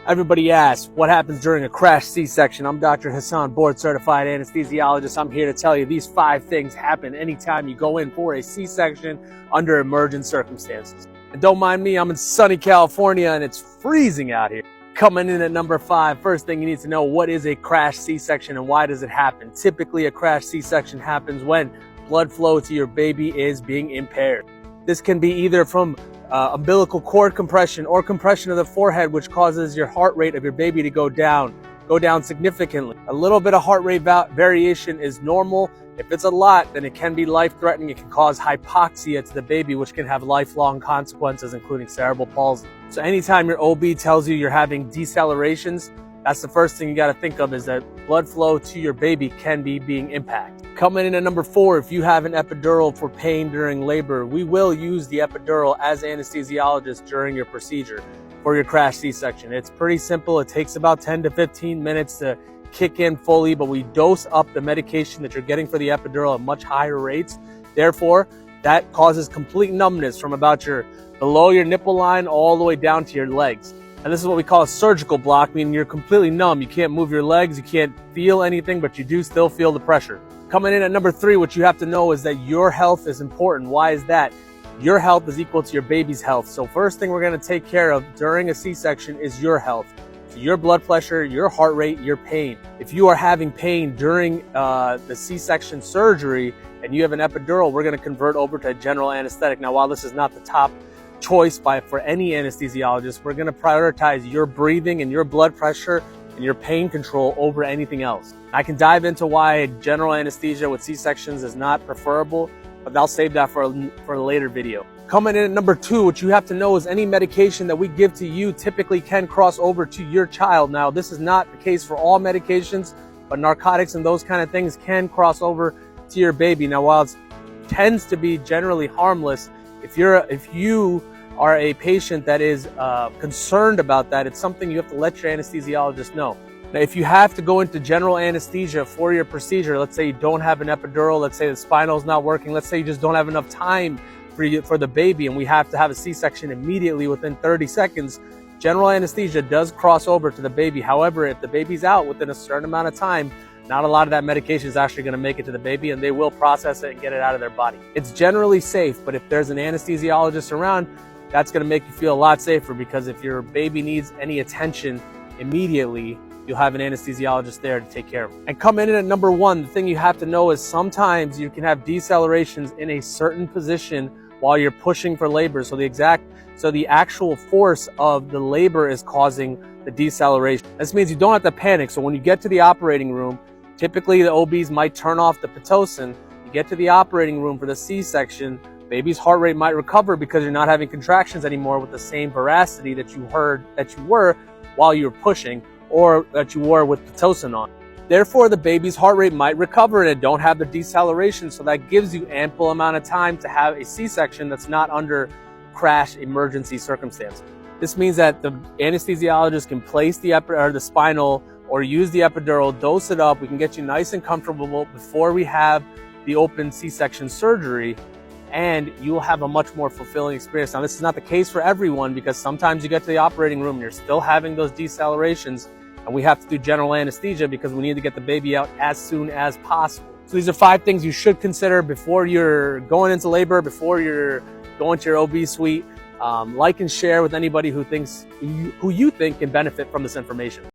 Everybody asks, what happens during a crash C-section? I'm Dr. Hassan, board-certified anesthesiologist. I'm here to tell you these 5 things happen anytime you go in for a C-section under emergent circumstances. And don't mind me, I'm in sunny California and it's freezing out here. Coming in at number 5, first thing you need to know, what is a crash C-section and why does it happen? Typically, a crash C-section happens when blood flow to your baby is being impaired. This can be either from umbilical cord compression or compression of the forehead, which causes your heart rate of your baby to go down significantly. A little bit of heart rate variation is normal. If it's a lot, then it can be life-threatening. It can cause hypoxia to the baby, which can have lifelong consequences, including cerebral palsy. So anytime your OB tells you you're having decelerations, that's the first thing you got to think of, is that blood flow to your baby can be being impacted. Coming in at number 4, if you have an epidural for pain during labor, we will use the epidural as anesthesiologists during your procedure for your crash C-section. It's pretty simple. It takes about 10 to 15 minutes to kick in fully, but we dose up the medication that you're getting for the epidural at much higher rates. Therefore, that causes complete numbness from about below your nipple line all the way down to your legs. And this is what we call a surgical block, meaning you're completely numb. You can't move your legs, you can't feel anything, but you do still feel the pressure. Coming in at number 3, what you have to know is that your health is important. Why is that? Your health is equal to your baby's health. So first thing we're going to take care of during a C-section is your health. So your blood pressure, your heart rate, your pain. If you are having pain during the C-section surgery and you have an epidural, we're going to convert over to a general anesthetic. Now, while this is not the top choice for any anesthesiologist, we're going to prioritize your breathing and your blood pressure and your pain control over anything else. I can dive into why general anesthesia with C-sections is not preferable, but I'll save that for a later video. Coming in at number 2, what you have to know is any medication that we give to you typically can cross over to your child. Now, this is not the case for all medications, but narcotics and those kind of things can cross over to your baby. Now, while it tends to be generally harmless, if you are a patient that is concerned about that, it's something you have to let your anesthesiologist know. Now, if you have to go into general anesthesia for your procedure, let's say you don't have an epidural, let's say the spinal is not working, let's say you just don't have enough time for the baby and we have to have a C-section immediately within 30 seconds, general anesthesia does cross over to the baby. However, if the baby's out within a certain amount of time, not a lot of that medication is actually going to make it to the baby and they will process it and get it out of their body. It's generally safe, but if there's an anesthesiologist around, that's going to make you feel a lot safer, because if your baby needs any attention immediately, you'll have an anesthesiologist there to take care of it. And coming in at number 1, the thing you have to know is sometimes you can have decelerations in a certain position while you're pushing for labor. So the actual force of the labor is causing the deceleration. This means you don't have to panic. So when you get to the operating room, typically the OBs might turn off the Pitocin. You get to the operating room for the C-section, baby's heart rate might recover because you're not having contractions anymore with the same veracity that you were while you were pushing, or that you were with Pitocin on. Therefore, the baby's heart rate might recover and it don't have the deceleration, so that gives you ample amount of time to have a C-section that's not under crash emergency circumstances. This means that the anesthesiologist can place the spinal or use the epidural, dose it up, we can get you nice and comfortable before we have the open C-section surgery, and you'll have a much more fulfilling experience. Now, this is not the case for everyone, because sometimes you get to the operating room and you're still having those decelerations, and we have to do general anesthesia because we need to get the baby out as soon as possible. So these are 5 things you should consider before you're going into labor, before you're going to your OB suite. Like and share with anybody who you think can benefit from this information.